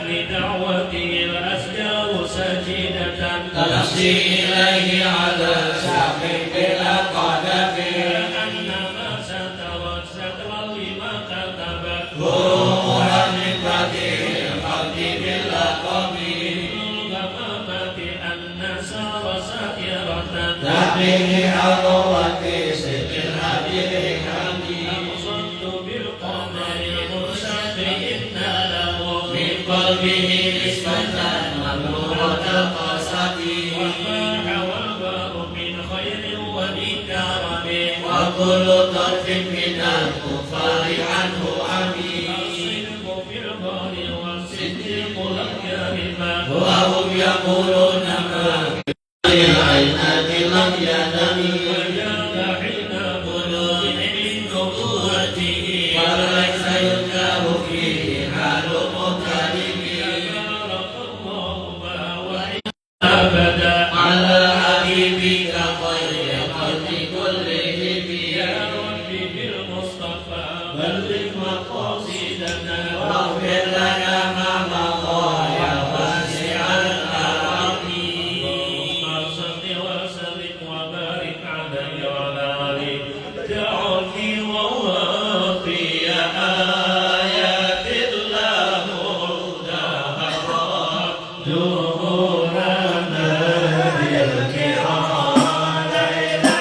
لدعوته الأشجار سجدة تمشي إليه على ساق بلا قدم كأنما سترت سترا لما كتبت روحا من بديع الخلق باللقب الغمامة أن سار سائرة تحميه عروتي سق الهدي حميد أبصرت بالقمر المرشد إن له من قلبه نسبة ممنوعة القصد وفاح والبار من خير ومن كرم وكل طرف من الكفار عنه عميد الصدق في البار والصديق لم يرما وهم يقولون ما العينات لم ينم وجاء حين بلوغ من نبوته وليس يذكر فيه حال مغترب بارك الله ما وعد أبدا على حبيبك خير خلق كلهم يا ربي بالمصطفى بلغ مقاصدنا واغفر لنا ما مضى يا واسع الكرم اللهم صل وسلم وبارك عليه وعلى آله تعالي ووافي آيات الله دهرا ظهورنا بالكرام ليلا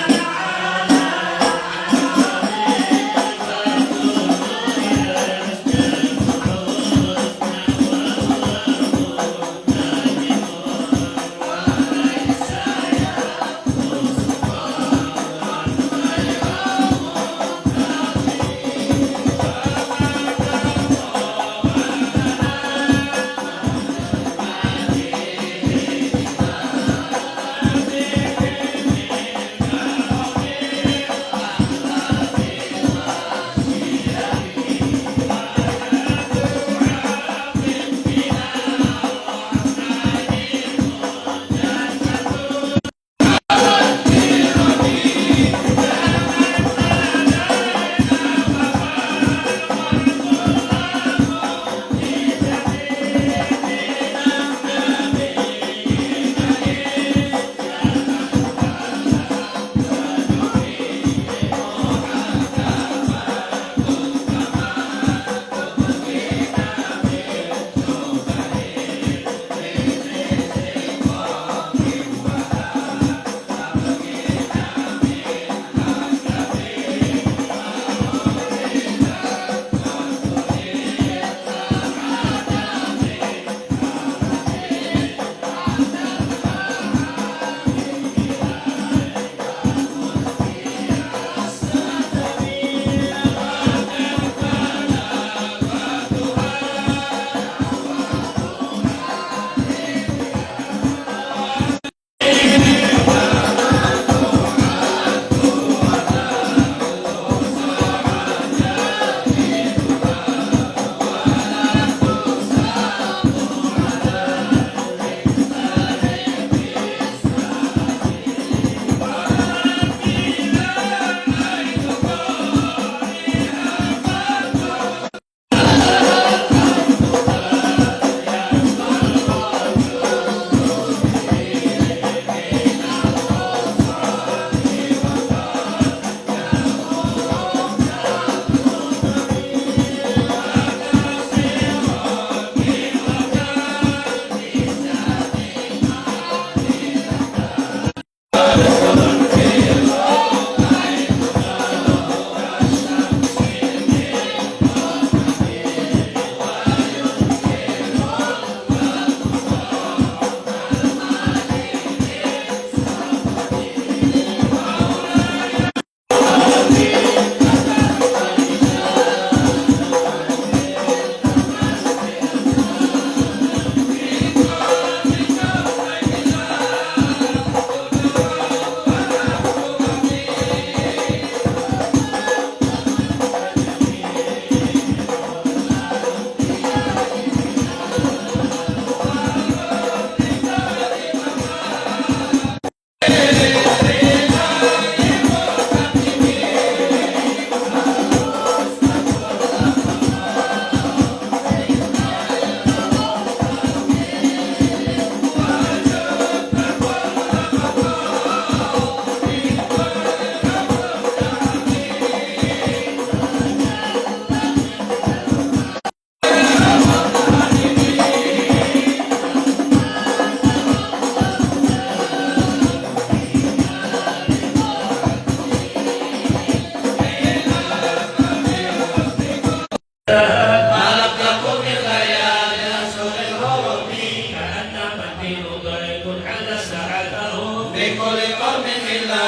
كل قوم إلا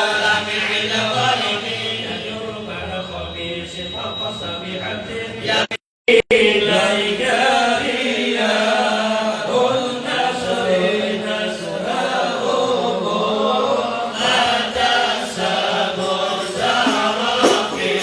من عند الظالمين يجر على خبيث فقص بحد يا إليك إياه النصر نصره ما تحسب الزهر في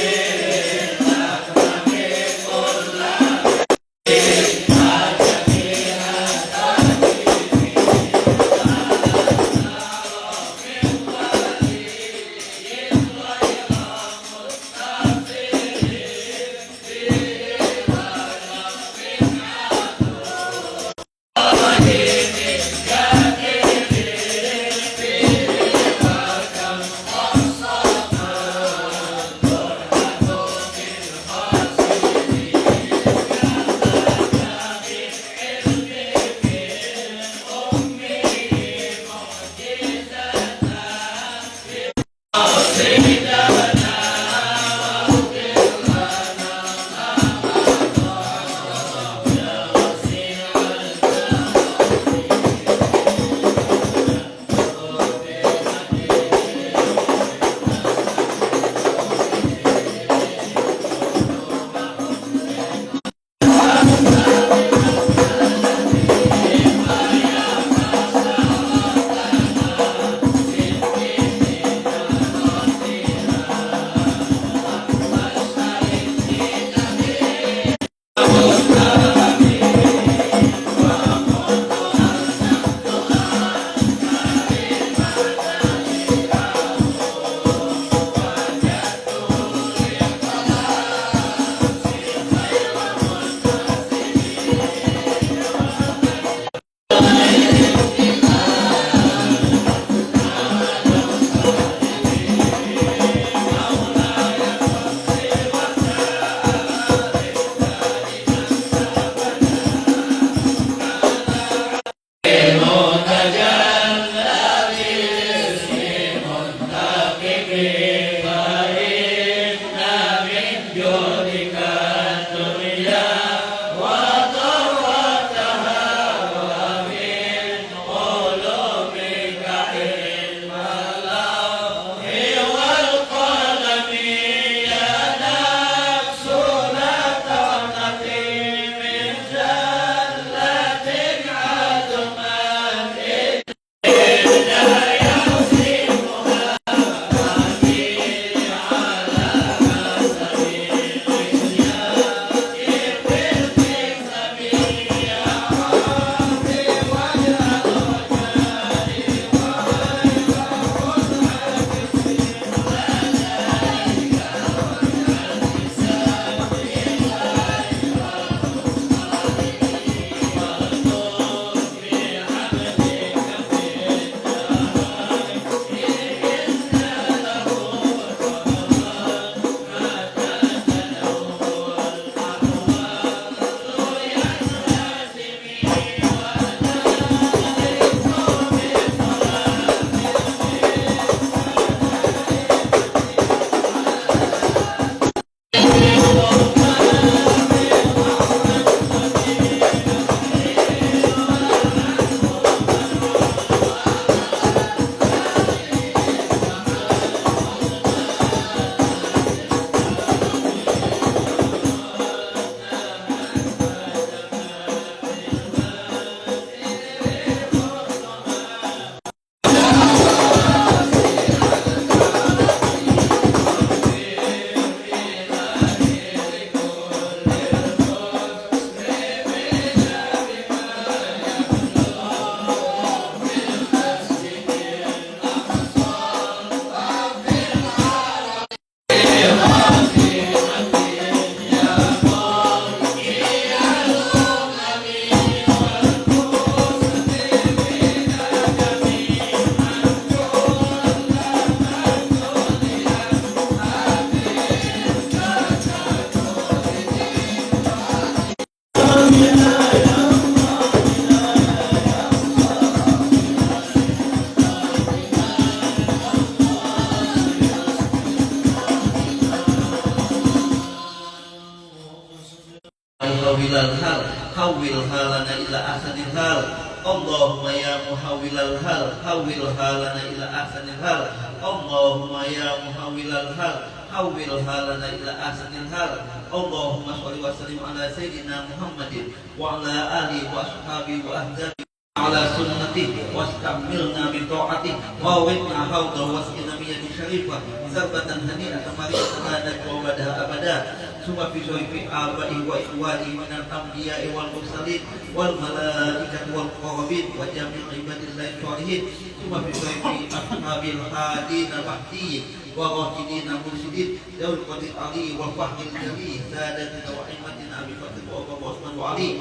hawwilha lana ila ahsanil hal. Allahumma ya muhawwilal hal, hawwilha lana ila ahsanil hal. Allahumma ya muhawwilal hal, hawwilha lana ila ahsanil hal. Allahumma shalli wa sallim ala sayyidina Muhammadin wa ala alihi wa ashabihi wa ahzabihi ala sunnati wastamilna bi ta'ati wa witna hawda wasqina biyadi syarifah sabatan hani'atan mariyatan hadat wa badah abada summa fi syaifi abai wa ikhwani minal anbiya'i wal mursalin wal malaikati wal qarabin wa jami'i ibadillahi sholihin summa fi syaifi ashabil hadin al-mahdiyyin wa rasyidin al-mursyidin daul qadir ali wal fahdil jali sadatina wa imatina abi fatih wa Osman wa Ali.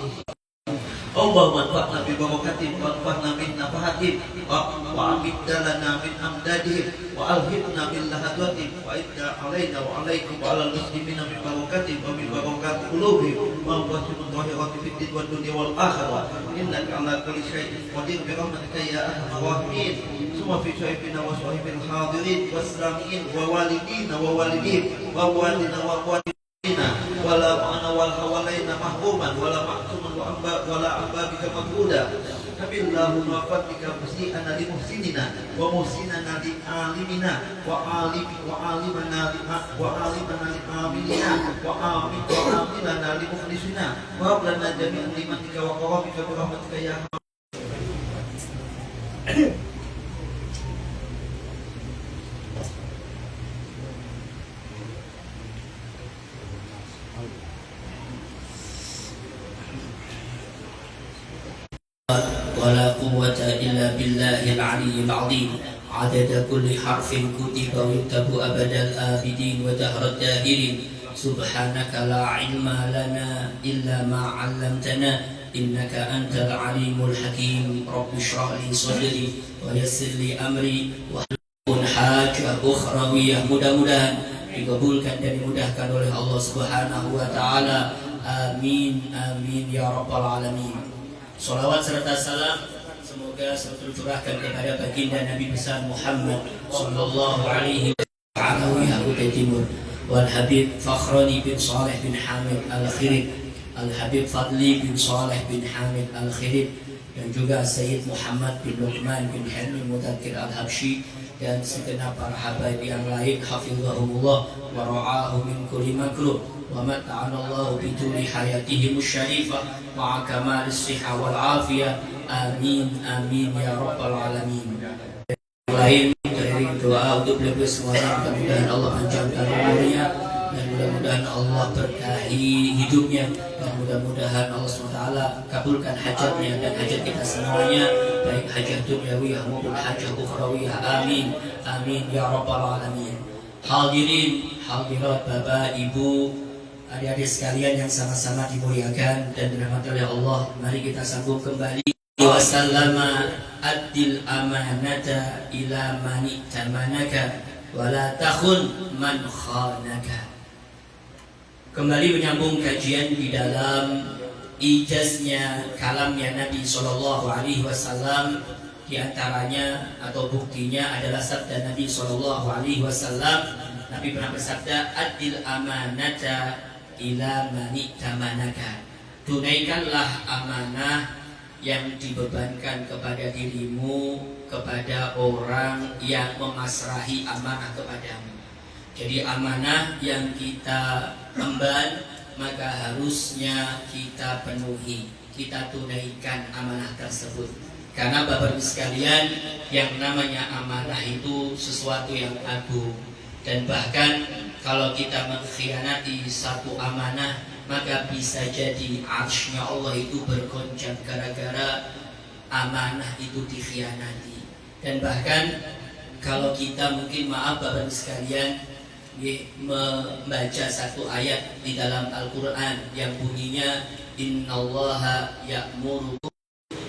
Allahumma anfa'na bi barakatihim wa anfa'na min nafahatihim wa amidna min amdadihim wa alhibna bil lahadwatihim wa idda alaina wa alaikum wa alal muslimina min barakatihim wa min barakati qulubihim wa wasimul zahirati fid din wad dunya wal akhirah innaka ala kulli syai'in qadir bi rahmatika ya arhamar rahimin. Summa fi syai'ina wa sahbihi hadirin waslamiin wa walidina wa walidin wa walidina wa walidina wala ma'ana wal hawalaina mahruman wala ma'suman wala amba bika maqbuda Habillahumma fatika musi'ana li muhsinina wa muhsinana li alimina wa alimana li amilina wa amilana li mukhlisina wa hablana jami'an limatika wa karamika bi rahmatika ya ولا قوة إلا بالله العلي العظيم عدد كل حرف كتب ويكتب أبد الآبدين ودهر الداهرين سبحانك لا علم لنا إلا ما علمتنا إنك أنت العليم الحكيم رب اشرح لي صدري ويسر لي أمري واحلل حاجة أخروية mudah-mudahan dikabulkan dan dimudahkan oleh Allah Subhanahu wa taala. Amin amin ya rabbal alamin. Salawat serta salam semoga selalu tercurahkan kepada baginda Nabi besar Muhammad sallallahu alaihi wasallam wal Habib Fakhrani bin Saleh bin Hamid Al-Khirib, Al Habib Fadli bin Saleh bin Hamid Al-Khirib, dan juga Sayyid Muhammad bin Luqman bin Hilmi Mudzakkir Al-Habsyi dan segenap para habaib yang lain hafizahumullah wa ra'ahu min kulli makruh wa mata'ana Allah bi tuli hayatihim syarifah wa kamal as-sihha wal afiyah. Amin amin ya rabbal alamin. Lain dari doa untuk beliau semuanya, mudah-mudahan Allah panjangkan umurnya dan mudah-mudahan Allah berkahi hidupnya dan mudah-mudahan Allah SWT kabulkan hajatnya dan hajat kita semuanya, baik hajat dunyawiyah maupun hajat ukhrawiyah. Amin amin ya rabbal alamin. Hadirin hadirat Bapak Ibu adik-adik sekalian yang sama-sama dimuliakan dan dirahmati oleh Allah, mari kita sambung kembali wasallama addil amanata ila mani tamanaka wala takhun man khanaka. Kembali menyambung kajian di dalam ijaznya kalamnya Nabi sallallahu alaihi wasallam. Di antaranya atau buktinya adalah sabda Nabi sallallahu alaihi wasallam. Nabi pernah bersabda, addil amanata ila mani tamanaka. Tunaikanlah amanah yang dibebankan kepada dirimu kepada orang yang memasrahi amanah kepadamu. Jadi amanah yang kita emban maka harusnya kita penuhi, kita tunaikan amanah tersebut. Karena Bapak Ibu sekalian, yang namanya amanah itu sesuatu yang agung. Dan bahkan kalau kita mengkhianati satu amanah, maka bisa jadi arsy-Nya Allah itu bergoncang gara-gara amanah itu dikhianati. Dan bahkan kalau kita mungkin maaf Bapak Ibu sekalian membaca satu ayat di dalam Al-Quran yang bunyinya innallaha ya'muru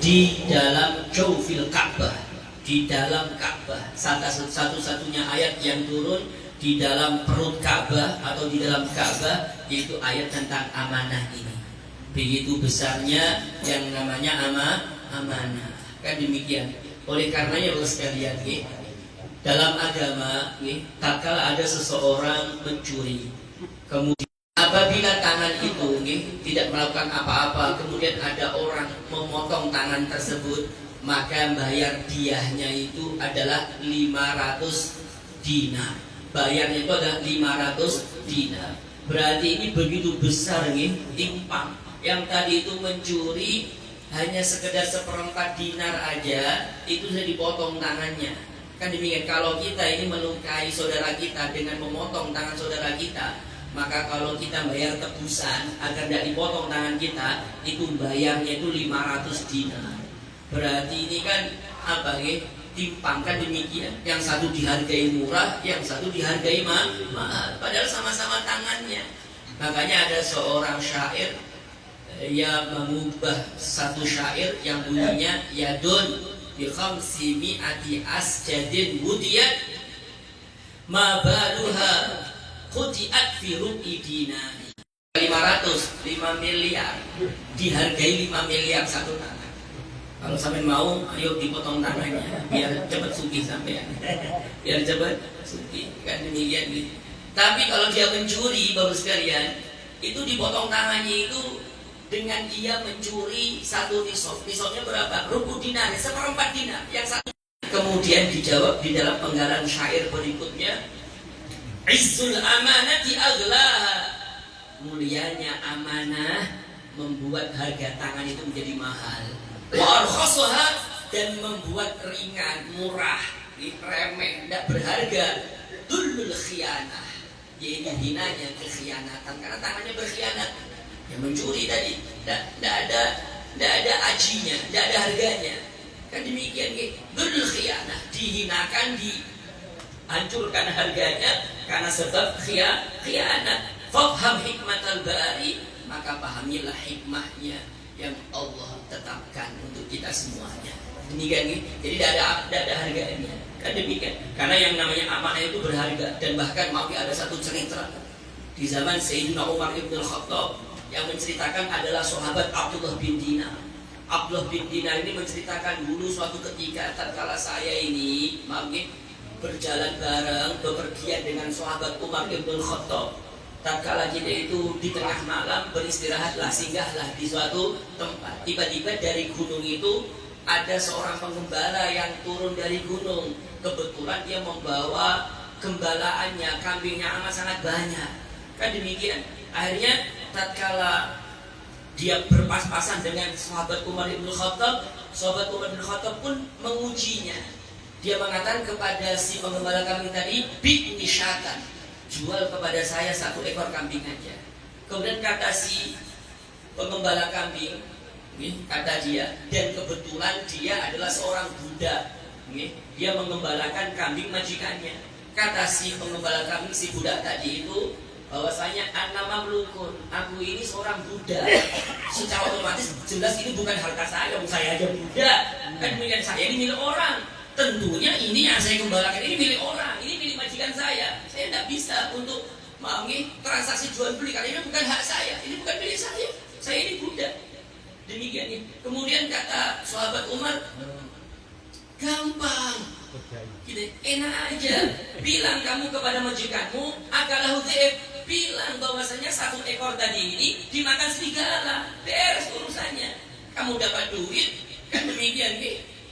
di dalam jawfil Ka'bah, di dalam Ka'bah, satu-satunya ayat yang turun di dalam perut Ka'bah atau di dalam Ka'bah, yaitu ayat tentang amanah ini. Begitu besarnya yang namanya amanah. Kan demikian. Oleh karenanya Bapak sekalian, dalam agama, tatkala ada seseorang mencuri, kemudian apabila tangan itu tidak melakukan apa-apa, kemudian ada orang memotong tangan tersebut, maka bayar diahnya itu adalah 500 dinar. Bayarnya itu adalah 500 dinar. Berarti ini begitu besar timpang. Yang tadi itu mencuri hanya sekedar 1/4 dinar aja, itu sudah dipotong tangannya. Kan demikian, kalau kita ini melukai saudara kita dengan memotong tangan saudara kita, maka kalau kita bayar tebusan agar tidak dipotong tangan kita, itu bayarnya itu 500 dinar. Berarti ini kan apa timpang, kan demikian. Yang satu dihargai murah, yang satu dihargai mahal, padahal sama-sama tangannya. Makanya ada seorang syair yang mengubah satu syair yang bunyinya yadun bi khamsi mi'ati asjadin wudiyat ma baluha qutiat fi rubi dinari. 5 miliar dihargai 5 miliar satu tangan. Kalau sampai mau, ayo dipotong tangannya biar cepat sugih sampean. Biar cepat sugih, kan demikian gitu. Tapi kalau dia mencuri, Bapak sekalian, itu dipotong tangannya itu dengan dia mencuri 1 nisab. Nisabnya berapa? Rubu dinar, 1/4 dinar. Yang satu. Kemudian dijawab di dalam penggalan syair berikutnya, Izzul amanati aghlaha. Mulianya amanah membuat harga tangan itu menjadi mahal. Wa arkhasuha, dan membuat ringan, murah, remeh, tidak berharga. Dullul khiyanah, yaitu hinanya kekhianatan, karena tangannya berkhianat. Yang mencuri tadi tidak ada ajinya, tidak ada harganya. Kan demikian, dullul khiyanah, dihinakan, dihancurkan harganya karena sebab khianat. Fafham hikmatal bari, maka pahamilah hikmahnya yang Allah tetapkan untuk kita semuanya. Demikian, jadi tidak ada harganya. Kan demikian. Karena yang namanya amanah itu berharga. Dan bahkan ada satu cerita di zaman Sayyidina Umar ibn Khattab yang menceritakan adalah sahabat Abdullah bin Dinar. Abdullah bin Dinar ini menceritakan dulu suatu ketika tatkala saya ini berjalan bareng, bepergian dengan sahabat Umar ibn Khattab. Tatkala kita itu di tengah malam beristirahatlah, singgahlah di suatu tempat. Tiba-tiba dari gunung itu ada seorang penggembala yang turun dari gunung. Kebetulan dia membawa gembalaannya, kambingnya amat sangat banyak. Kan demikian. Akhirnya tatkala dia berpas-pasan dengan sahabat Umar bin Khattab, sahabat Umar bin Khattab pun mengujinya. Dia mengatakan kepada si penggembala kambing tadi, "Bi nisyatan." Jual kepada saya 1 ekor kambing aja. Kemudian kata si pengembala kambing, kata dia, dan kebetulan dia adalah seorang budak, dia mengembalakan kambing majikannya. Kata si pengembala kambing, si budak tadi itu, bahwasanya ana mamlukun, aku ini seorang budak. Secara otomatis jelas ini bukan harta saya aja budak. Kan milik saya, ini milik orang. Tentunya ini yang saya gembalakan ini milik orang, ini milik majikan saya. Saya tidak bisa untuk transaksi jual beli karena ini bukan hak saya, ini bukan milik saya ini budak. Demikian. Kemudian kata sahabat Umar, gampang, enak aja. Bilang kamu kepada majikanmu, akalahu dhaib, bilang bahwasanya 1 ekor tadi ini dimakan serigala, beres urusannya. Kamu dapat duit, kan demikian.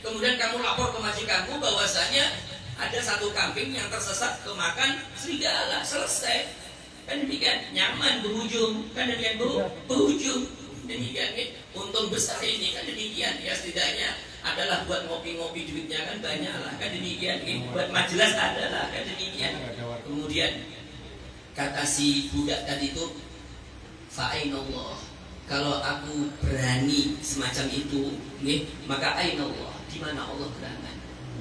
Kemudian kamu lapor ke majikanmu bahwasanya ada 1 kambing yang tersesat kemakan serigala, selesai. Kan demikian, nyaman berujung, kan demikian berujung. Demikian untung besar ini, kan demikian. Ya setidaknya adalah buat ngopi-ngopi duitnya kan banyak lah, kan demikian. Buat majelis adalah, kan demikian. Kemudian kata si budak tadi itu, fa'ainallah, kalau aku berani semacam itu, maka ainallah, di mana Allah berada?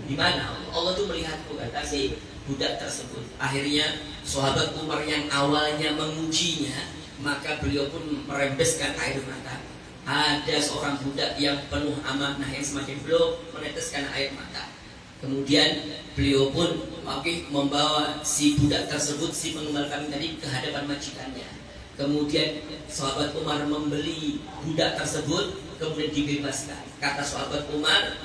Di mana Allah? Allah itu melihatku, kata si budak tersebut. Akhirnya sahabat Umar yang awalnya mengujinya, maka beliau pun merembeskan air mata. Ada seorang budak yang penuh amanah yang semakin beliau meneteskan air mata. Kemudian beliau pun membawa si budak tersebut, si pengembala kambing tadi, ke hadapan majikannya. Kemudian sahabat Umar membeli budak tersebut, kemudian dibebaskan. Kata sahabat Umar,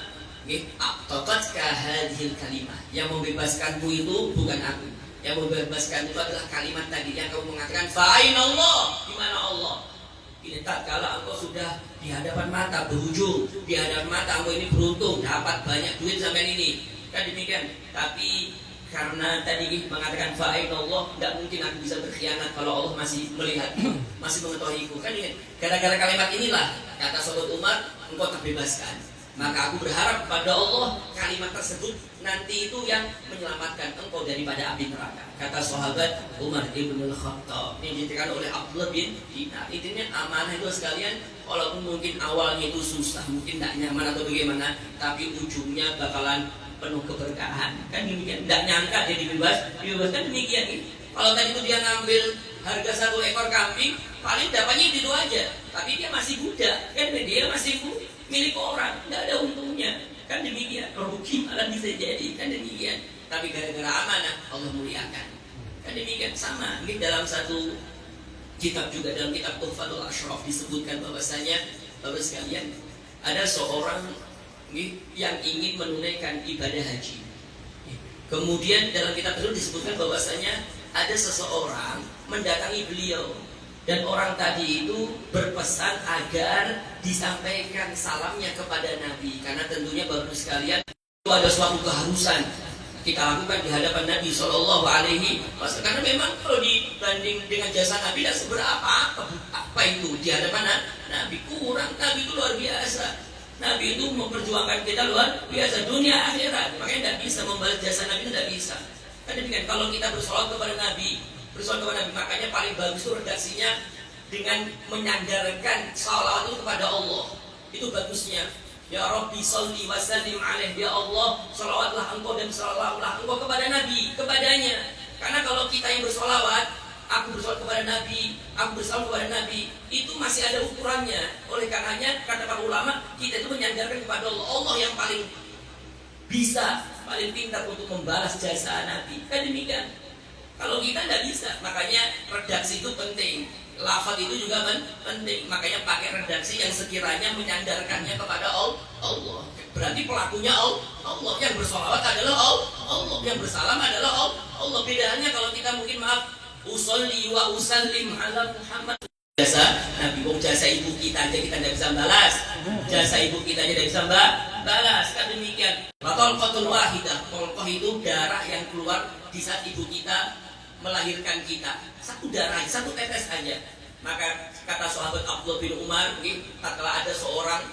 "Aqtaqatka hadhil kalimah." Yang membebaskanmu itu bukan aku. Yang membebaskan itu adalah kalimat tadi yang kamu mengatakan fa'inallah, di mana Allah. Ini tak kala engkau sudah di hadapan mata berujung, di hadapan mata engkau ini beruntung dapat banyak duit sampai ini, kan demikian. Tapi karena tadi mengatakan fa'inallah, tidak mungkin aku bisa berkhianat kalau Allah masih melihat, masih mengetahuiku, kan ini. Gara-gara kalimat inilah kata sahabat Umar, engkau terbebaskan. Maka aku berharap kepada Allah kalimat tersebut nanti itu yang menyelamatkan engkau daripada api neraka. Kata sahabat Umar ibn al-Khattab, ini diterangkan oleh Abdullah bin Dinar. Intinya amanah itu sekalian, walaupun mungkin awalnya itu susah, mungkin tidak nyaman atau bagaimana, tapi ujungnya bakalan penuh keberkahan. Kan demikian, tidak nyangka dia dibebaskan demikian. Kalau tadi itu dia ngambil harga 1 ekor kambing, paling dapatnya itu aja, tapi dia masih budak, kan dia masih milik orang, tidak ada untungnya, kan demikian. Rugi malah bisa jadi, kan demikian. Tapi gara-gara amanah Allah muliakan, kan demikian. Sama ini dalam satu kitab juga, dalam kitab Tuhfatul Ashraf disebutkan bahwasanya Bapak sekalian, ada seorang yang ingin menunaikan ibadah haji. Kemudian dalam kitab itu disebutkan bahwasanya ada seseorang mendatangi beliau, dan orang tadi itu berpesan agar disampaikan salamnya kepada Nabi, karena tentunya Bapak sekalian itu ada suatu keharusan kita lakukan di hadapan Nabi Shallallahu Alaihi Wasallam. Karena memang kalau dibanding dengan jasa Nabi tidak seberapa apa itu di hadapan Nabi, kurang. Nabi itu luar biasa. Nabi itu memperjuangkan kita luar biasa, dunia akhirat. Makanya tidak bisa membalas jasa Nabi, tidak bisa. Kan demikian. Kalau kita bersolawat kepada Nabi, makanya paling bagus itu redaksinya dengan menyandarkan salawat itu kepada Allah. Itu bagusnya. Ya Rabbi sholli wa sallim alaihi, ya Allah salawatlah engkau dan salawatlah engkau kepada Nabi, kepadanya. Karena kalau kita yang bersolawat, aku bersolawat kepada Nabi, aku bersalawat kepada Nabi, itu masih ada ukurannya. Oleh karenanya kata para ulama, kita itu menyandarkan kepada Allah. Allah yang paling bisa, paling pintar untuk membalas jasa Nabi. Kan demikian. Kalau kita tidak bisa, makanya redaksi itu penting. Lafaz itu juga penting. Makanya pakai redaksi yang sekiranya menyandarkannya kepada Allah. Berarti pelakunya Allah. Yang bersolawat adalah Allah. Yang bersalam adalah Allah. Bedanya kalau kita mungkin usolli wa usallim ala Muhammad. Jasa Nabi, jasa ibu kita aja kita tidak bisa balas. Jasa ibu kita aja tidak bisa balas. Kan demikian. Tolqatul wahidah. Tolqah itu darah yang keluar di saat ibu kita melahirkan kita, satu darah, satu tetes aja. Maka kata sahabat Abdullah bin Umar, tatkala ada seorang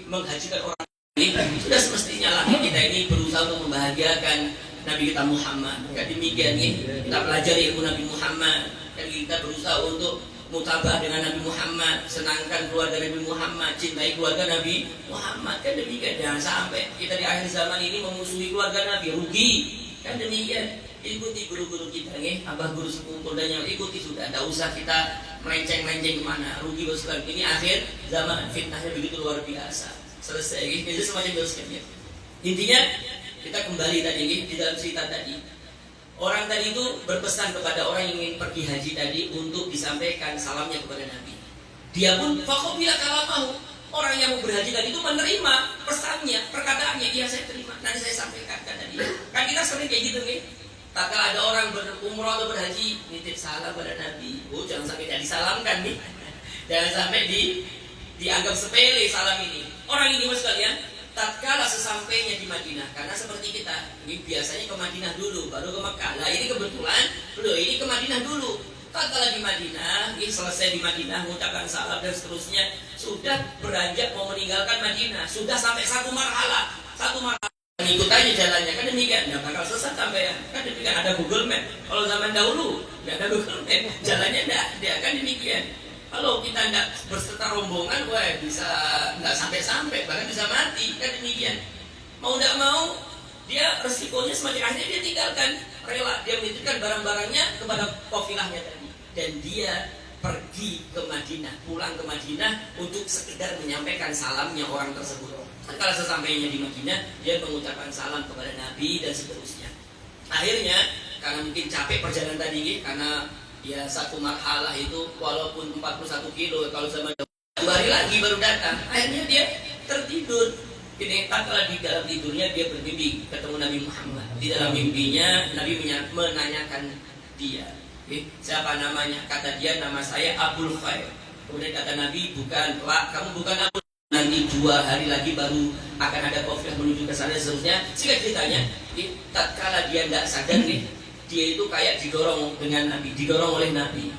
menghajikan orang ini, sudah semestinya lah kita ini berusaha untuk membahagiakan Nabi kita Muhammad. Kan demikian kita pelajari ilmu Nabi Muhammad, kan kita berusaha untuk mutabah dengan Nabi Muhammad, senangkan keluarga Nabi Muhammad, cintai keluarga Nabi Muhammad. Kan demikian, jangan sampai kita di akhir zaman ini memusuhi keluarga Nabi, rugi. Kan demikian. Ikuti guru-guru kita, abah guru sepupu dan yang ikuti sudah. Tidak usah kita melenceng-melenceng kemana. Rugi boskan. Ini akhir zaman, fitnahnya begitu luar biasa. Selesai. Itu semacam boskan. Intinya kita kembali tadi di dalam cerita tadi. Orang tadi itu berpesan kepada orang yang ingin pergi haji tadi untuk disampaikan salamnya kepada Nabi. Dia pun fakobila kalamahu. Orang yang mau berhaji tadi itu menerima pesannya, perkataannya. Iya saya terima. Nanti saya sampaikan kata dia. Kan kita sering kayak gitu tak ada orang berumrah atau berhaji nitip salam pada Nabi. Jangan sampai tidak disalamkan nih. Jangan sampai dianggap sepele salam ini. Orang ini mas kalian, tatkala sesampainya di Madinah, karena seperti kita, ini biasanya ke Madinah dulu, baru ke Mekah. Nah ini kebetulan, ini ke Madinah dulu. Tatkala di Madinah, ini selesai di Madinah, mengucapkan salam dan seterusnya, sudah beranjak mau meninggalkan Madinah, sudah sampai satu marhalah. Ikut aja jalannya, kan demikian, nggak bakal sesat sampai ya. Kan demikian, ada Google Map. Kalau zaman dahulu nggak ada Google Map, jalannya nggak, kan demikian. Kalau kita nggak berserta rombongan, bisa nggak sampai, bahkan bisa mati, kan demikian. Mau nggak mau, dia resikonya semakin akhirnya dia tinggalkan, rela dia menitipkan barang-barangnya kepada kafilahnya tadi, dan dia pergi ke Madinah, pulang ke Madinah untuk sekedar menyampaikan salamnya orang tersebut. Kalau sesampainya di Madinah, dia mengucapkan salam kepada Nabi dan seterusnya. Akhirnya, karena mungkin capek perjalanan tadi, karena ya satu marhalah itu walaupun 41 kilo, kalau zaman 2 hari lagi baru datang. Akhirnya dia tertidur. Kini tatkala di dalam tidurnya dia bermimpi ketemu Nabi Muhammad. Di dalam mimpinya Nabi menanyakan dia, siapa namanya? Kata dia, nama saya Abul Khair. Kemudian kata Nabi, bukan, Pak, kamu bukan Abul. Nanti 2 hari lagi baru akan ada kafilah menuju ke sana seterusnya. Sehingga ceritanya, tatkala dia tidak sadar nih, dia itu kayak didorong dengan Nabi, didorong oleh Nabi.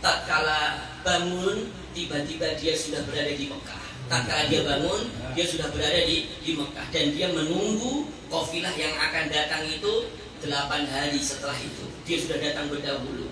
Tatkala bangun, tiba-tiba dia sudah berada di Mekah. Tatkala dia bangun, dia sudah berada di Mekah dan dia menunggu kafilah yang akan datang itu 8 hari setelah itu. Dia sudah datang berdahulu.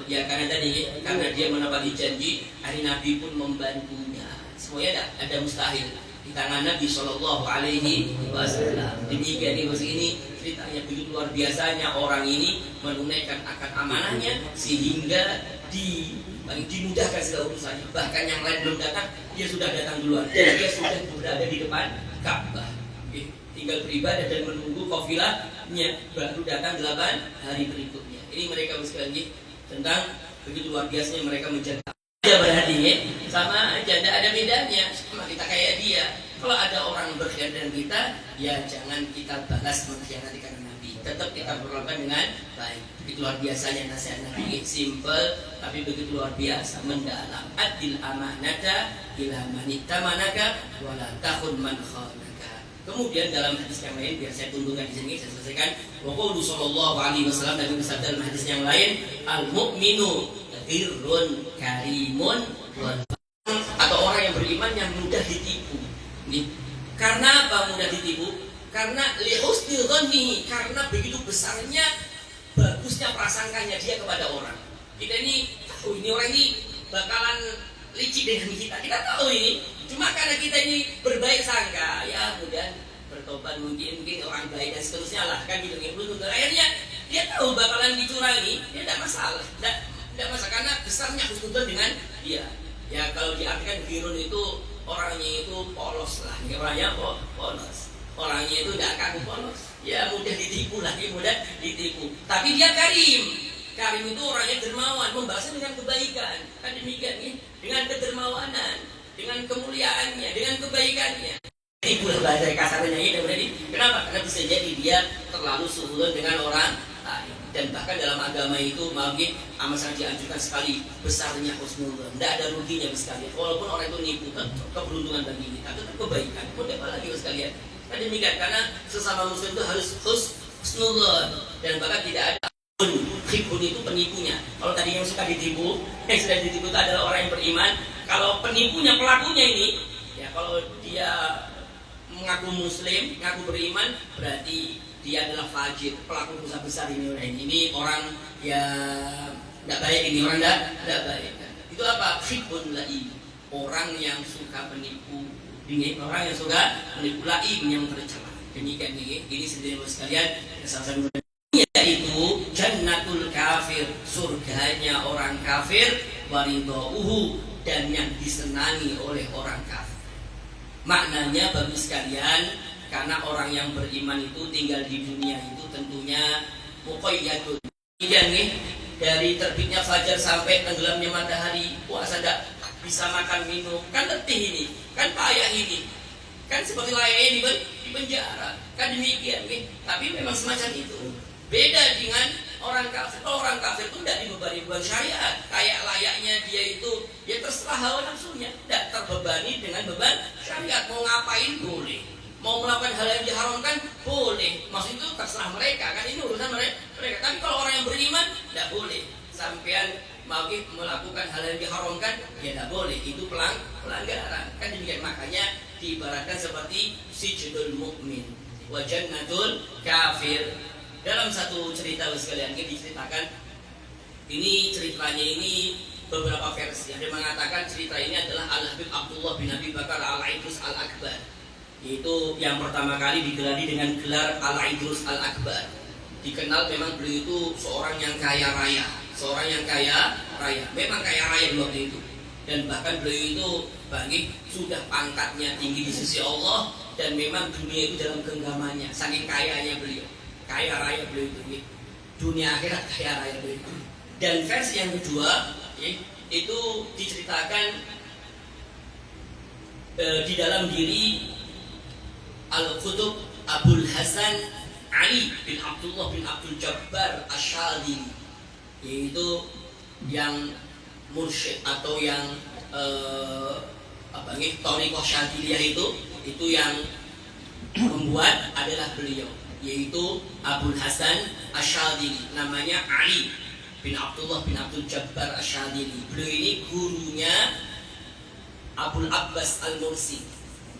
Ya karena tadi, karena dia menepati janji, hari Nabi pun membantunya. Semuanya ada mustahil di tangan Nabi Shallallahu Alaihi Wasallam. Demikian ini ceritanya begitu luar biasanya orang ini menunaikan akad amanahnya sehingga dimudahkan segala urusannya. Bahkan yang lain belum datang, dia sudah datang duluan. Dan dia sudah berada di depan Ka'bah. Tinggal beribadah dan menunggu kafilahnya baru datang 8 hari berikutnya. Ini mereka sekali tentang begitu luar biasanya mereka menjaga. Dia berhati sama aja, tidak ada bedanya. Sama kita kayak dia. Kalau ada orang berkhianat dengan kita, ya jangan kita balas mengkhianati karena Nabi. Tetap kita perlakukan dengan baik. Begitu luar biasanya nasihat Nabi, simple tapi begitu luar biasa, mendalam. Adil amanata ila man ittamanaka wa la takhun man khanaka. Kemudian dalam hadis yang lain, biar saya tundukkan di sini, saya selesaikan. Wa qulu sallallahu alaihi wasallam, Nabi bersabda dalam hadis yang lain, al mu'minu ghirrun karimun, atau orang yang beriman yang mudah ditipu. Nih, karena apa mudah ditipu? Karena lihusnil dhanni, karena begitu besarnya bagusnya prasangkanya dia kepada orang. Kita ini tahu ini orang ini bakalan licik dengan kita. Kita tahu ini, cuma karena kita ini berbaik sangka, ya mudah bertobat mungkin orang baik dan seterusnya lah kan gitu. Akhirnya dia tahu bakalan dicurangi, dia tidak masalah, tidak masalah karena besarnya husnudzon dengan dia. Ya kalau diartikan girun itu orangnya itu polos lah, orangnya polos. Orangnya itu tidak kaku polos, ya mudah ditipu lagi, mudah ditipu. Tapi dia karim. Karim itu orangnya dermawan, membahasnya dengan kebaikan. Kan demikian nih, dengan kedermawanan, dengan kemuliaannya, dengan kebaikannya. Tipulah bahasa kasarnya ini berarti. Kenapa? Karena bisa jadi dia terlalu suhudon dengan orang lain. Dan bahkan dalam agama itu mungkin amat sangat dianjurkan sekali besarnya husnudzon. Tidak ada ruginya sekalian. Walaupun orang itu nipu, keberuntungan bagi kita, tetap kebaikan. Mau apa lagi sekalian? Kan demikian, karena sesama muslim itu harus husnudzon dan bahkan tidak ada khibun itu penipunya. Kalau tadi yang suka ditipu, yang sudah ditipu itu adalah orang yang beriman. Kalau penipunya, pelakunya ini, ya kalau dia mengaku muslim, mengaku beriman, berarti dia adalah fajir, pelaku dosa besar ini orang ini. Ini orang yang tidak baik, ini orang tidak baik. Itu apa? Khibun laib, orang yang suka menipu. Ini orang yang suka menipu, laib yang tercela. Demikian ini sendiri sekalian. Salah satu yaitu jannatul kafir, surganya orang kafir, waridauhu, dan yang disenangi oleh orang kafir. Maknanya bagi sekalian, karena orang yang beriman itu tinggal di dunia itu tentunya muqayyadun. Kemudian nih, dari terbitnya fajar sampai tenggelamnya matahari, puasa tidak bisa makan minum, kan letih ini, kan payah ini, kan seperti layaknya di penjara, kan demikian nih. Tapi memang semacam itu. Beda dengan orang kafir. Kalau orang kafir itu tidak dibebani beban syariat, kayak layaknya dia itu ya terserah hawa nafsunya, tidak terbebani dengan beban syariat. Mau ngapain boleh, mau melakukan hal yang diharamkan boleh. Maksud itu terserah mereka, kan ini urusan mereka. Tapi kalau orang yang beriman tidak boleh. Sampean mau melakukan hal yang diharamkan ya tidak boleh, itu pelanggaran. Kan demikian, makanya diibaratkan seperti sijnul mukmin wa jannatul kafir. Dalam satu cerita sekalian ini diceritakan, ini ceritanya ini beberapa versi. Ada yang mengatakan cerita ini adalah Al-Habib Abdullah bin Abi Bakar Al-Idrus Al-Akbar, yaitu yang pertama kali digelari dengan gelar Al-Idrus Al-Akbar. Dikenal memang beliau itu seorang yang kaya raya, memang kaya raya di waktu itu. Dan bahkan beliau itu bagi sudah pangkatnya tinggi di sisi Allah, dan memang dunia itu dalam genggamannya, saking kayanya beliau. Kaya raya beliau itu, dunia akhirat kaya raya beliau. Dan versi yang kedua itu diceritakan di dalam diri Al-Qutb Abul Hasan Ali bin Abdullah bin Abdul Jabbar Asy-Syadzili, yaitu yang mursyid atau yang Thariqah Syadziliyah itu yang membuat adalah beliau, yaitu Abul Hasan Asy-Syadzili, namanya Ali bin Abdullah bin Abdul Jabbar Asy-Syadzili. Beliau ini gurunya Abul Abbas Al-Mursi.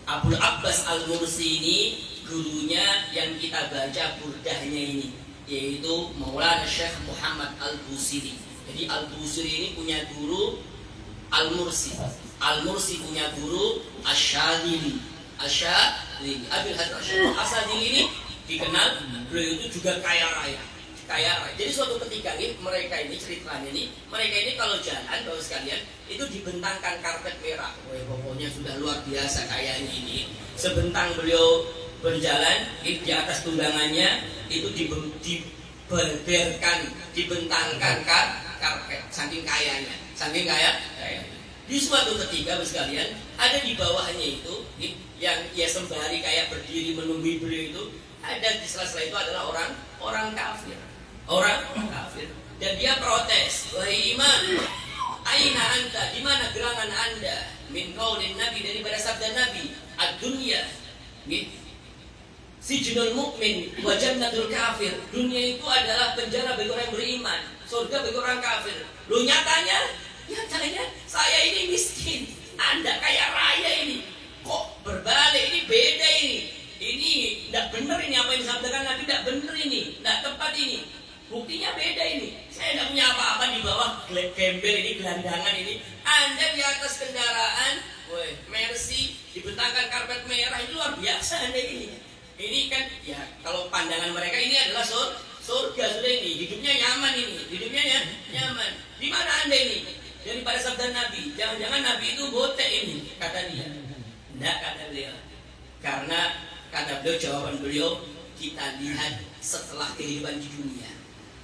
Abul Abbas Al-Mursi ini gurunya yang kita baca burdahnya ini, yaitu Maulana Syekh Muhammad Al-Busiri. Jadi Al-Busiri ini punya guru Al-Mursi. Al-Mursi punya guru Asy-Syadzili. Abul Hasan Asy-Syadzili ini dikenal beliau itu juga kaya raya. Jadi suatu ketika mereka ini ceritanya mereka ini kalau jalan bapak sekalian itu dibentangkan karpet merah. Wah, pokoknya sudah luar biasa kayanya ini. Sebentang beliau berjalan di atas tunggangannya itu dibentangkan karpet, saking kayanya. Di suatu ketika bapak sekalian ada di bawahnya itu yang sembari kayak berdiri menunggu beliau itu, ada di sela-sela itu adalah orang kafir. Dan dia protes, wahai imam, aina anta, di mana gerangan anda min qaulin nabi, daripada sabda nabi, ad-dunya sijnul mu'min wa jannatul kafir. Dunia itu adalah penjara bagi orang beriman, surga bagi orang kafir. Lu nyatanya saya ini miskin, anda kaya raya ini. Kok berbalik, ini beda ini. Ini tidak benar ini apa yang disabdakan Nabi, tidak benar ini, tidak tepat ini. Buktinya beda ini. Saya tidak punya apa-apa di bawah gembel ini, gelandangan ini. Anda di atas kendaraan, Mercy, dibentangkan karpet merah, ini luar biasa Anda ini. Ini kan ya kalau pandangan mereka ini adalah surga sudah ini. Hidupnya nyaman ini, nyaman. Di mana Anda ini? Daripada sabda Nabi, jangan-jangan Nabi itu botek ini, kata dia. Tidak, kata beliau. Karena kata beliau, jawaban beliau, kita lihat setelah kehidupan di dunia.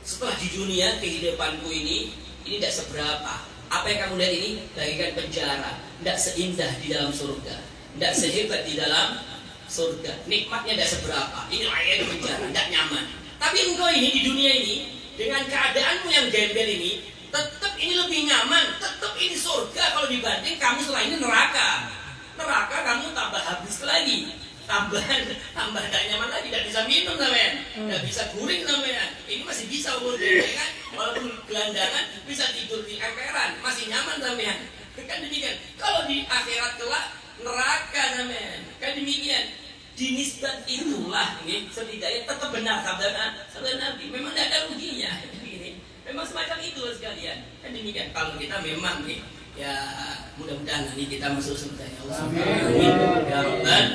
Setelah di dunia kehidupanku ini tidak seberapa. Apa yang kamu lihat ini bagaikan penjara, tidak seindah di dalam surga, tidak sehebat di dalam surga. Nikmatnya tidak seberapa. Ini layak penjara, tidak nyaman. Tapi engkau ini di dunia ini dengan keadaanmu yang gembel ini, tetap ini lebih nyaman, tetap ini surga kalau dibanding kamu setelah ini neraka. Neraka kamu tambah habis lagi. Tambah tidak nyaman lagi, tidak bisa minum sampean, tidak bisa guring sampean. Ini masih bisa kan? Walaupun gelandangan bisa tidur di emperan, masih nyaman sampean. Kan demikian. Kalau di akhirat kelak neraka sampean. Kan demikian. Di nisbat itulah setidaknya tetap benar sabda Nabi. Memang tidak ada ruginya. Memang semacam itu sekalian. Kan demikian. Kalau kita memang ya mudah-mudahan nanti kita masuk surga ya Allah. Amin. Ya Rabbal.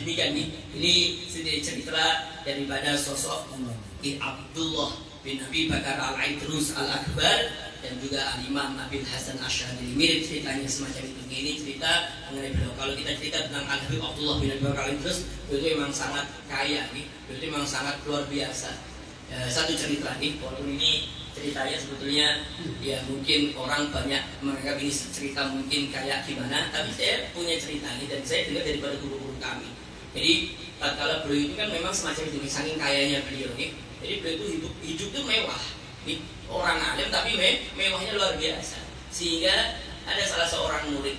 Demikian ini sedikit cerita daripada sosok Abdullah bin Abi Bakar Al-Aidrus Al-Akbar dan juga Al-Imam Abil Hasan Asy-Syadzili. Mirip ceritanya semacam itu. Ini cerita mengenai beliau. Kalau kita cerita tentang Al-Habib Abdullah bin Abi Bakar Al-Aidrus, itu memang sangat kaya, itu memang sangat luar biasa. Satu cerita walaupun ini ceritanya sebetulnya ya mungkin orang banyak menganggap ini cerita mungkin kayak gimana, tapi saya punya cerita ini dan saya dengar daripada guru-guru kami. Jadi tatkala beliau itu kan memang semacam itu, saking kayanya beliau jadi beliau itu hidup itu mewah, orang alim tapi mewahnya luar biasa. Sehingga ada salah seorang murid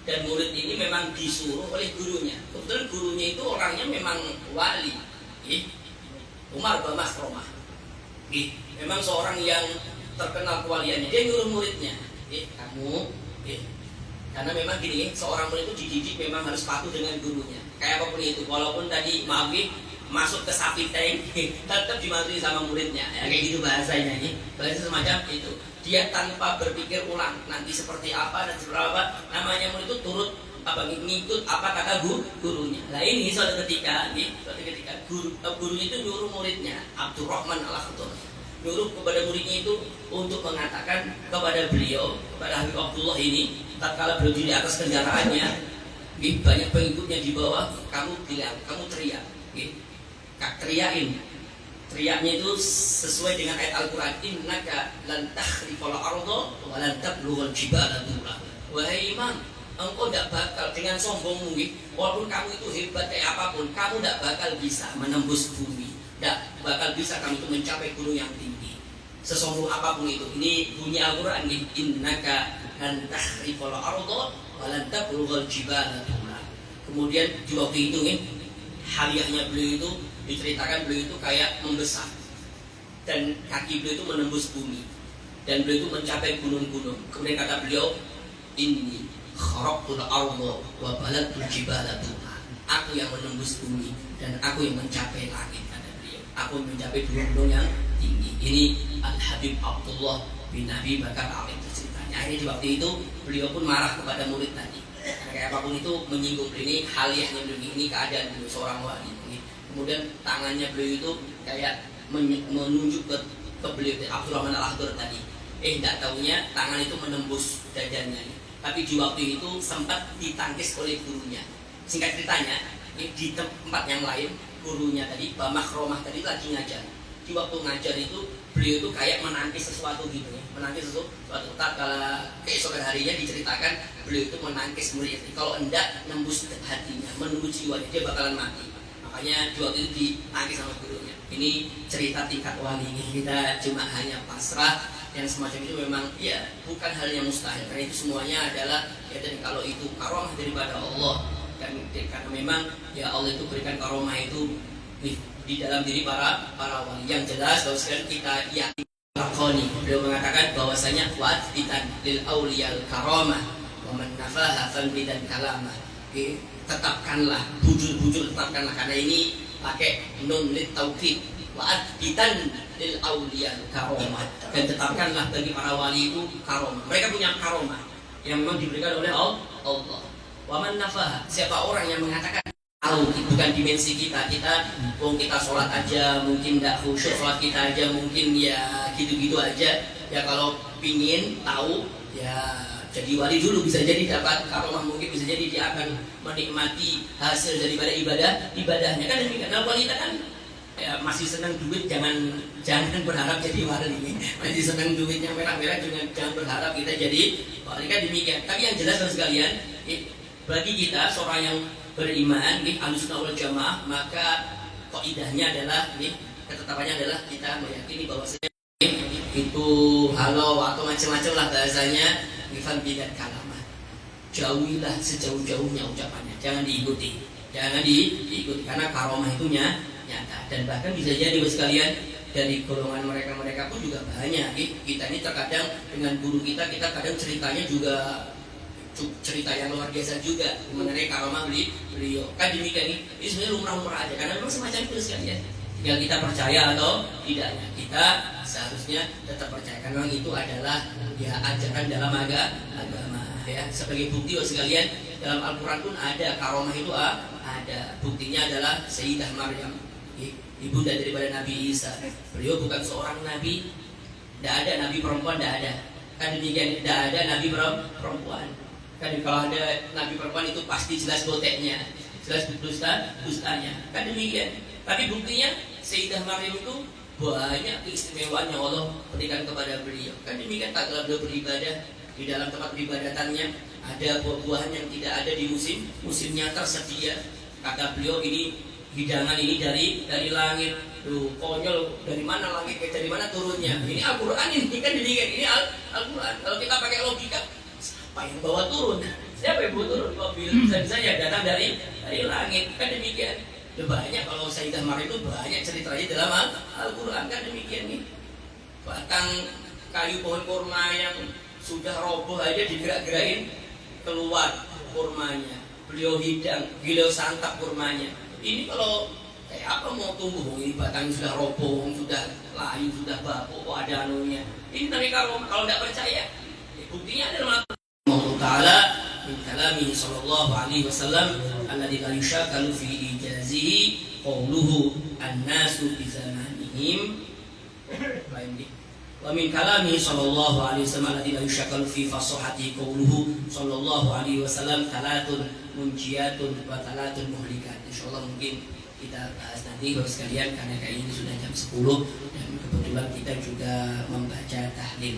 dan murid ini memang disuruh oleh gurunya. Kebetulan gurunya itu orangnya memang wali, Umar bin Masromah. Memang seorang yang terkenal kewaliannya. Dia nyuruh muridnya, kamu, karena memang gini, seorang murid itu dididik memang harus patuh dengan gurunya. Kayak apapun itu, walaupun tadi maaf masuk ke sapi tank, tetap dimatuhi sama muridnya. Ya, kayak gitu bahasanya bahasa semacam itu. Dia tanpa berpikir ulang nanti seperti apa dan seperti apa, namanya murid itu turut ngikut apa kata gurunya. Nah ini suatu ketika gurunya itu nyuruh muridnya Abdurrahman Al-Akhtar, nyuruh kepada muridnya itu untuk mengatakan kepada beliau, kepada Habib Abdullah ini, tatkala beliau di atas kendaraannya, banyak pengikutnya di bawah, kamu bilang, kamu teriak, teriaknya itu sesuai dengan ayat Al-Quran, innaka lan takhrifal arda wa lan tablughal jibala tula. Wahai imam, engkau tidak bakal dengan sombongmu, walaupun kamu itu hebat kayak apapun, kamu tidak bakal bisa menembus bumi, tidak bakal bisa kamu itu mencapai gunung yang tinggi, sesombong apapun itu. Ini bunyi Al-Quran, innaka lan tahriqal arda wa lan tablughal jibala tula. Kemudian di waktu itu haliahnya beliau itu diceritakan, beliau itu kayak membesar dan kaki beliau itu menembus bumi dan beliau itu mencapai gunung-gunung. Kemudian kata beliau, inni kharaqtul arda wa balagtul jibala tula. Aku yang menembus bumi dan aku yang mencapai langit, kata beliau. Aku mencapai gunung-gunung yang tinggi. Ini Al-Habib Abdullah bin Abi Bakar Al-Alim ceritanya. Akhirnya di waktu itu beliau pun marah kepada murid tadi. Karena kayak apapun itu menyinggung ini, haliahnya beliau ini, keadaan beliau seorang wali. Kemudian tangannya beliau itu kayak menunjuk ke beliau Abdurrahman Al-Akhdar tadi. Tidak taunya tangan itu menembus dadanya. Tapi di waktu itu sempat ditangkis oleh gurunya. Singkat ceritanya, di tempat yang lain, gurunya tadi, Mbah Makromah tadi lagi ngajar. Di waktu ngajar itu, beliau itu kayak menangkis sesuatu gitu ya. Menangkis sesuatu. Kalau keesokan harinya diceritakan, beliau itu menangkis murid. Kalau enggak, nembus hatinya, menembus jiwanya, dia bakalan mati. Makanya di waktu itu ditangkis sama gurunya. Ini cerita tingkat wali. Kita cuma hanya pasrah. Yang semacam itu memang ya bukan hal yang mustahil, karena itu semuanya adalah ya, dan kalau itu karomah daripada Allah, dan karena memang ya Allah itu berikan karomah itu di dalam diri para wali. Yang jelas bahwa sekarang kita yakin lakoni, beliau mengatakan bahwasanya wa'titan lil auliyal karomah wa man nafaha fanbidan kalamah. Tetapkanlah, bujur tetapkanlah, karena ini pakai nun lit taukid, wa'titan lil auliyal karomah, dan tetapkanlah bagi para wali itu karomah. Mereka punya karomah yang memang diberikan oleh Allah. Wa man nafaha, siapa orang yang mengatakan tahu bukan dimensi kita kita sholat aja mungkin tidak khusyuk, sholat kita aja mungkin ya gitu-gitu aja ya. Kalau pingin tahu ya jadi wali dulu, bisa jadi dapat karomah, mungkin bisa jadi dia akan menikmati hasil daripada ibadahnya kan demikian. Kalau wali kita kan ya, masih senang duit, jangan berharap jadi wali. Masih senang duitnya merah-merah, jangan berharap kita jadi wali, kan demikian. Tapi yang jelas sekalian, bagi kita seorang yang beriman, Ahlussunnah wal Jamaah, maka kaidahnya adalah ketetapannya adalah kita meyakini bahwasanya itu halau atau macam-macam lah bahasanya, ifan bidat kalamah. Jauhilah sejauh-jauhnya ucapannya, jangan diikuti karena karomah itu nyata. Dan bahkan bisa jadi sekalian dari golongan mereka pun juga banyak. Kita ini terkadang dengan guru kita kadang ceritanya juga cerita yang luar biasa juga mengenai karomah beliau. Kan demikian, ini sebenarnya lumrah-lumrah aja, karena memang semacam itu sekalian. Tinggal kita percaya atau tidaknya. Kita seharusnya tetap percaya, karena itu adalah ya ajaran dalam agama. Ya, sebagai bukti sekalian, dalam Al-Quran pun ada karomah itu ada. Buktinya adalah Sayyidah Maryam, ibunda daripada Nabi Isa. Beliau bukan seorang nabi, tidak ada nabi perempuan, tidak ada. Kan demikian, tidak ada nabi perempuan. Kan kalau ada nabi perempuan itu pasti jelas boteknya, jelas dustanya. Kan demikian. Tapi buktinya Sayyidah Maryam itu banyak keistimewaan yang Allah berikan kepada beliau. Kan demikian, tak kala beliau beribadah di dalam tempat peribadatan ada buah-buahan yang tidak ada di musimnya tersedia. Kata beliau, ini hidangan ini dari langit. Tuh, konyol, dari mana langit, dari mana turunnya? Ini Al-Quran, ini kan demikian, ini Al-Quran. Kalau kita pakai logika, siapa yang bawa turun? Siapa yang bawa turun? Mobil bisa ya datang dari langit. Kan demikian. Banyak kalau Sayyidah Maryam itu banyak ceritanya dalam Al-Quran, kan demikian nih. Batang kayu pohon kurma yang sudah roboh aja digerak-gerakin keluar kurmanya. Beliau hidang, beliau santap kurmanya. Ini kalau kayak apa mau tumbuh? Ini batangnya sudah roboh, sudah layu, sudah bapuk, ada anunya. Ini tapi kalau tidak percaya, buktinya adalah Allah Taala min kalamihi sallallahu alaihi wasallam alladzi la yushakalu fi ijazihi qawluhu an-nasu bi zamanihim wa min kalamihi sallallahu alaihi wasallam alladzi la yushakalu fi fasahati qawluhu sallallahu alaihi wasallam talatun munjiyatun wa talatun muhlikat. Insyaallah mungkin kita bahas nanti Bapak sekalian, karena kayak ini sudah jam 10 dan kebetulan kita juga membaca tahlil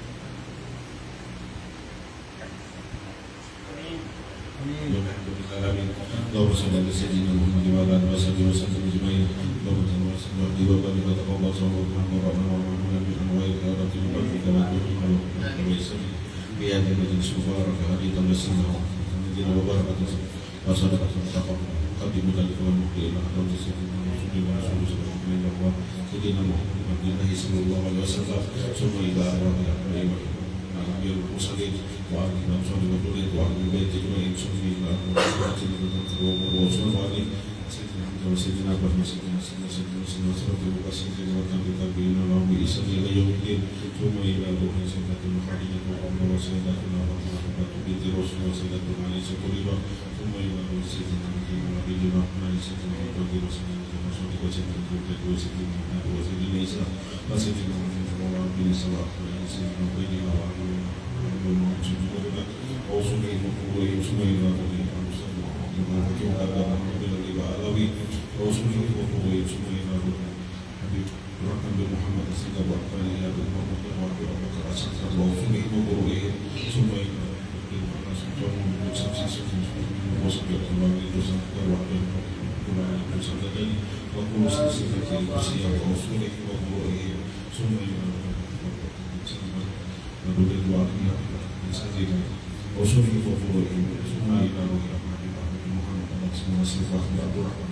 rabbil alamin. Allahumma shalli ala sayyidina Muhammad wa ala alihi wa sahbihi ajma'in. Allahumma salli wa barik wa taqabbal sallallahu alaihi wa sallam. بهذه المجلس المبارك هذه تمسنا الذين وبركة وصدقة تقبل قدم ذلك والمقيم إلى حضرة سيدنا رسول الله صلى الله عليه وسلم سيدنا محمد عبد الله صلى الله عليه وسلم ثم إلى أرواح الأنبياء والأنبياء والمرسلين وعلى الأنصار والذرية وعلى البيت أجمعين ثم إلى أرواح الرسول وعلى سيدنا محمد وسيدنا أبو بكر وسيدنا سيدنا وتابعين لهم بإحسان إلى يوم الدين ثم إلى روح سيدنا خديجة وعمر وسيدنا فاطمة بنت رسول وسيدنا عائشة كلها ثم إلى روح سيدنا نبينا محمد سيدنا أبو بكر وسيدنا رسول وسيدنا زوجته وسيدنا أبو وسيدنا عيسى وسيدنا محمد بن صلاح وسيدنا عبيد الله وعلى وصولهم وقبولهم ثم إلى روح وكيف قدم العلوي ورسوله وقوله ثم إلى حبيب الرحمن بن محمد سيد أبو عبد الله بن محمد وأبو بكر أسد ورسوله وقوله ثم إلى سلطان بن سمسي وصبية الله بن سلطان وعبد الله بن سلطان وقول سلسلة الوصية ورسوله وقوله ثم إلى نبي الوعدية من سيدنا رسوله وقوله ثم إلى وصفات عبد الرحمن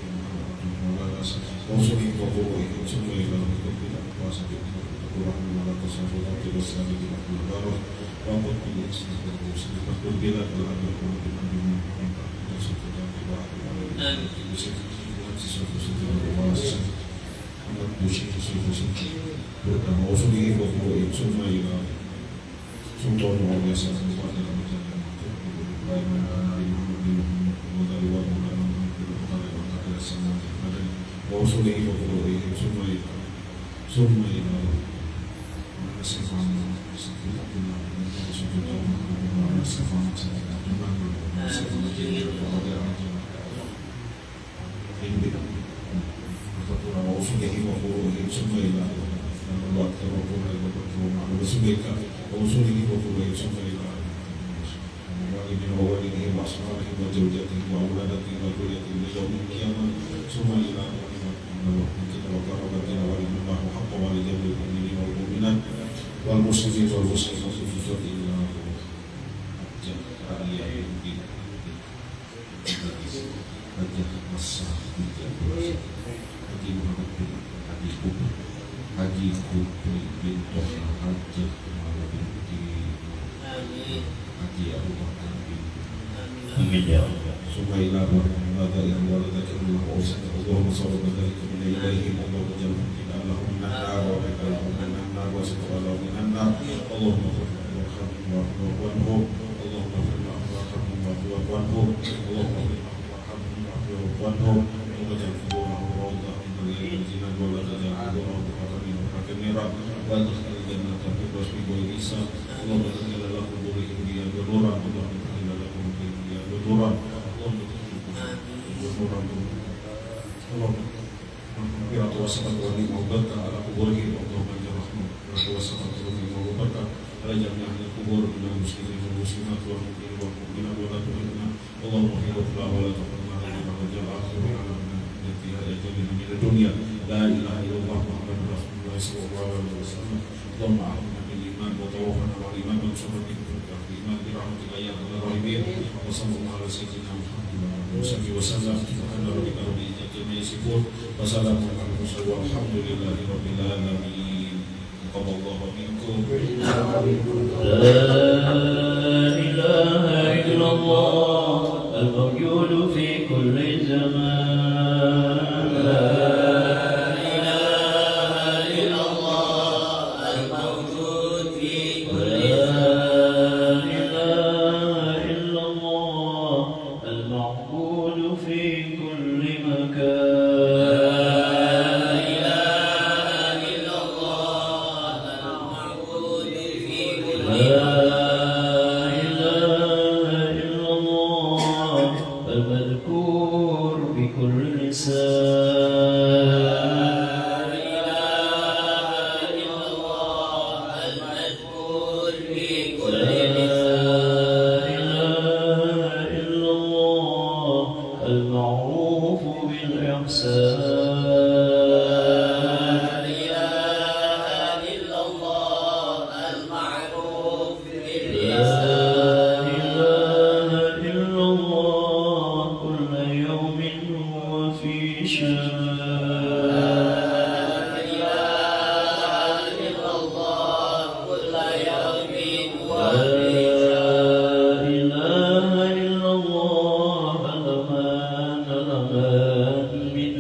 ولا أسد وصفه وقوله ثم إلى ربك واسد عبد الرحمن ولا تصف الأرض والسابق عبد البارك وقل كل اسم وصف كل بلاد الأرض وقل كل من وصف ذات واحد وعلى وصف وصف وصف وشيء وصف وصفه وقوله ثم إلى سلطان وعلى سلطان وعلى ورسوله وقوله ثم إلى ووالده وأصحابه وزوجته وأولادته وذريته ليوم القيامة ثم إلى وقربتنا ولمن الله حق ولجميع المؤمنين والمؤمنات والمسلمين والمسلمات في صوت إلى Haji Masah Haji Muhammad bin Haji Kubri Haji Kubri bin Toha Haji Kumala binti Haji Abu Bakar bin Amin ya Allah. Sumaila Mada yang waladaka Allah Allahumma sallallahu alaihi wa ilaihim Allahumma jalhum ila Allahum nahar wa bikalahum nahar wa situ'ala minan nar Allahumma warhamhum warhamhum Allahumma warhamhum warhamhum Allahumma warhamhum وجعل قبورهم روضة من رياض الجنان ولا تجعل قبورهم بحرمين وحكم نيران وادخل الجنة في الرسل والإيسان اللهم تجعل لهم قبورهم رياض ونورا اللهم تجعل لهم رياض ونورا اللهم تجعل اللهم مغفرة وسعة ونعمة وبركة على قبورهم اللهم اجعل رحمة وسعة ونعمة وبركة على جميع أهل القبور من المسلمين والمسلمات والمؤمنين والمؤمنات ولا تهلكنا اللهم اغفر ولا تغفرنا وجعل آخر على من الدنيا لا إله إلا الله محمد رسول الله صلى الله عليه وسلم اللهم أعطنا بالإيمان وتوفنا مع الإيمان وانصرنا بالإيمان برحمتك يا أرحم الراحمين وصلى الله على سيدنا محمد وصحبه وسلم سبحان ربك رب العزة عما يصفون وسلام على المرسلين والحمد لله رب العالمين تقبل الله منكم لا إله إلا الله الموجود في كل زمان لا إله إلا الله الموجود في كل زمان لا إله إلا الله المعبود في كل مكان لا إله إلا الله المعبود في كل مكان المذكور بكل لسان لا إله إلا الله المذكور بكل لسان لا إله إلا الله المعروف بالإحسان لا إله إلا الله المعروف بالإحسان لا إله إلا الله كل يوم هو في شان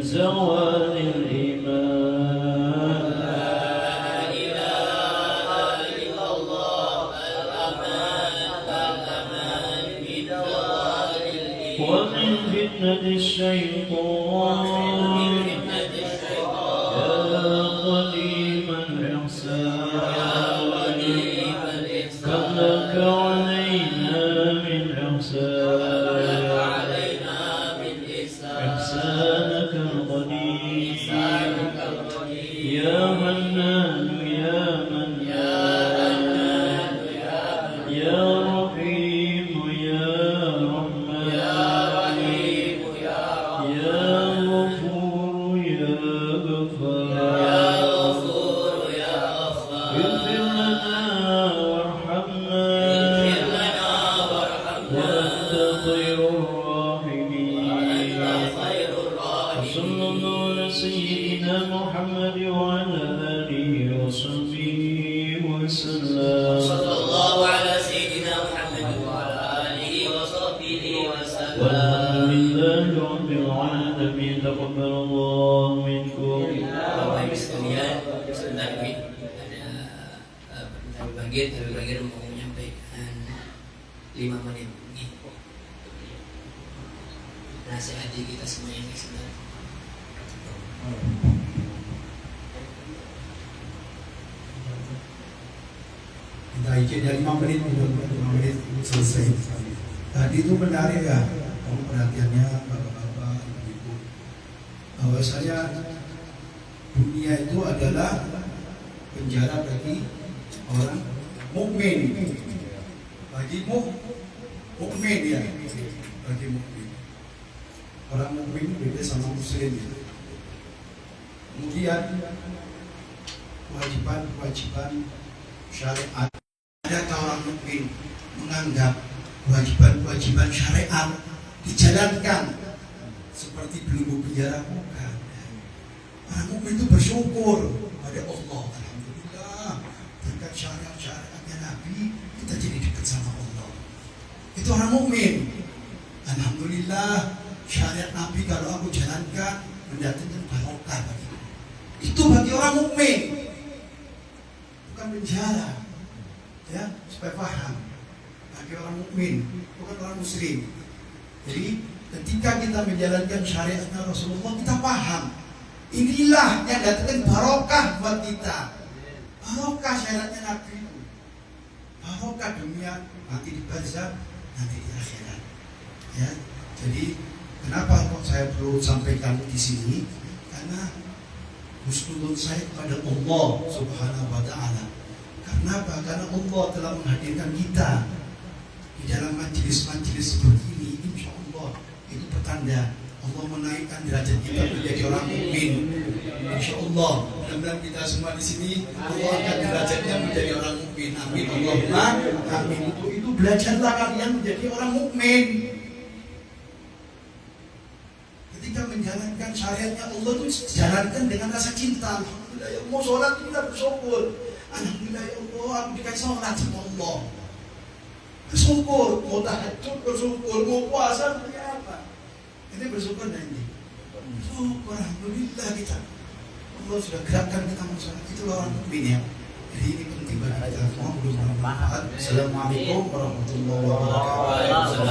زوال الإيمان لا إله إلا الله الأمان من زوال الإيمان ومن فتنة الشيطان يا قديم الإحسان كم لك علينا من إحسانك القديم يا منان يا منان يا رحيم يا رحمن يا غفور يا غفار اغفر لنا وارحمنا وأنت خير الراحمين وصلى الله على سيدنا محمد وعلى آله وصحبه وسلم صلى الله على سيدنا محمد وعلى آله وصحبه وسلم والحمد لله رب العالمين تقبل الله منكم. Bapak Ibu sekalian, sebentar ini ada Habib Bagir mau menyampaikan 5 menit ini nasihati kita semuanya sebentar. Kita izin ya 5 menit, 5 menit selesai. Tadi itu menarik ya, kamu perhatiannya bapak-bapak, ibu-ibu, bahwasanya dunia itu adalah penjara bagi orang mukmin, bagi mukmin ya, bagi mukmin. Orang mukmin beda sama muslim. Kemudian kewajiban syariat. Adakah orang mukmin menganggap kewajiban syariat dijalankan seperti belenggu penjara? Bukan. Orang mukmin itu bersyukur pada Allah. Alhamdulillah, berkat syariatnya Nabi kita jadi dekat sama Allah. Itu orang mukmin. Alhamdulillah, syariat Nabi kalau aku jalankan mendatangkan barokah bagiku. Itu bagi orang mukmin, bukan penjara. Ya, supaya paham. Bagi orang mukmin, bukan orang muslim. Jadi ketika kita menjalankan syariatnya Rasulullah, kita paham. Inilah yang datangkan barokah buat kita. Barokah syariatnya Nabi itu. Barokah dunia, nanti di barzakh, nanti di akhirat. Ya, jadi kenapa kok saya perlu sampaikan di sini? Karena husnuzon saya kepada Allah Subhanahu wa Ta'ala. Karena apa? Karena Allah telah menghadirkan kita di dalam majelis-majelis seperti ini. Insya Allah itu pertanda Allah menaikkan derajat kita menjadi orang mukmin. Insya Allah, mudah-mudahan kita semua di sini Allah angkat derajatnya menjadi orang mukmin. Amin. Allahumma amin. Itu belajarlah kalian menjadi orang mukmin. Ketika menjalankan syariatnya Allah itu jalankan dengan rasa cinta. Alhamdulillah ya Allah, sholat kita bersyukur. Alhamdulillah ya Allah, aku dikasih sholat sama Allah. Bersyukur, mau tahajud bersyukur, mau puasa seperti apa? Ini bersyukur nanti. Bersyukur, alhamdulillah kita. Allah sudah gerakkan kita masalah. Itulah orang mukmin ya. Jadi ini penting bagi kita semua. Bermanfaat. Assalamualaikum warahmatullahi wabarakatuh.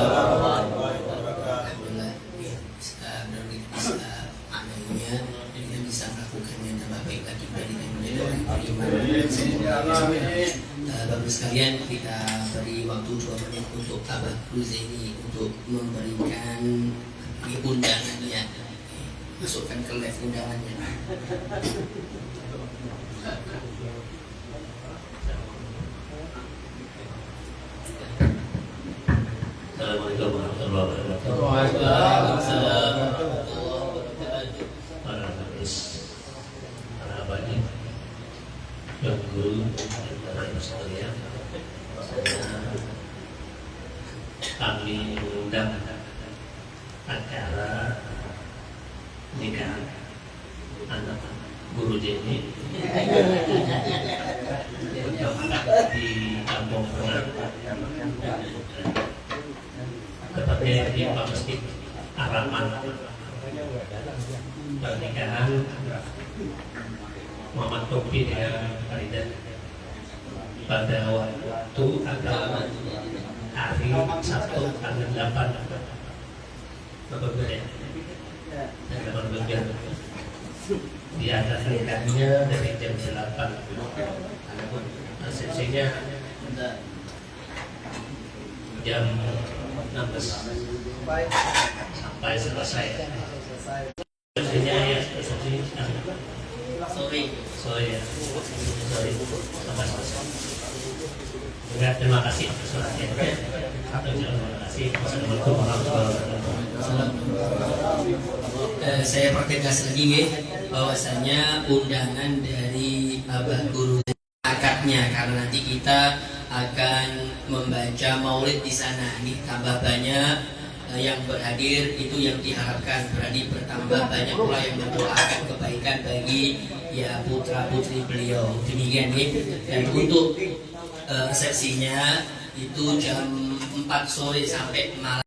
Kita bisa melakukannya tambah baik lagi dari Bapak sekalian, kita beri waktu 2 menit untuk Abah Ruzaini untuk memberikan undangannya, masukkan ke live undangannya. Assalamualaikum warahmatullahi wabarakatuh. Waalaikumsalam warahmatullahi wabarakatuh. Para hadis, para abadi, dan guru, dan para ibu sekalian, kami mengundang acara nikah anak guru Jenny di Kampung Tengah, tepatnya di Pak Masjid Ar-Rahman. Pernikahan Muhammad Topi dengan Farida pada waktu agama hari Sabtu tanggal 8 November ya, tanggal 8 November. Diadakan nikahnya dari jam 8. Resepsinya jam 16 sampai selesai. Resepsinya ya resepsi sore ya, sore sampai selesai. Juga terima kasih atas perhatiannya. Terima kasih. Wassalamualaikum warahmatullahi wabarakatuh. Saya pertegas lagi bahwasanya undangan dari Abah Guru akadnya, karena nanti kita akan membaca maulid di sana. Ini tambah banyak yang berhadir, itu yang diharapkan. Berarti bertambah banyak pula yang mendoakan kebaikan bagi ya putra putri beliau. Demikian nih. Dan untuk resepsinya itu jam 4 sore sampai malam.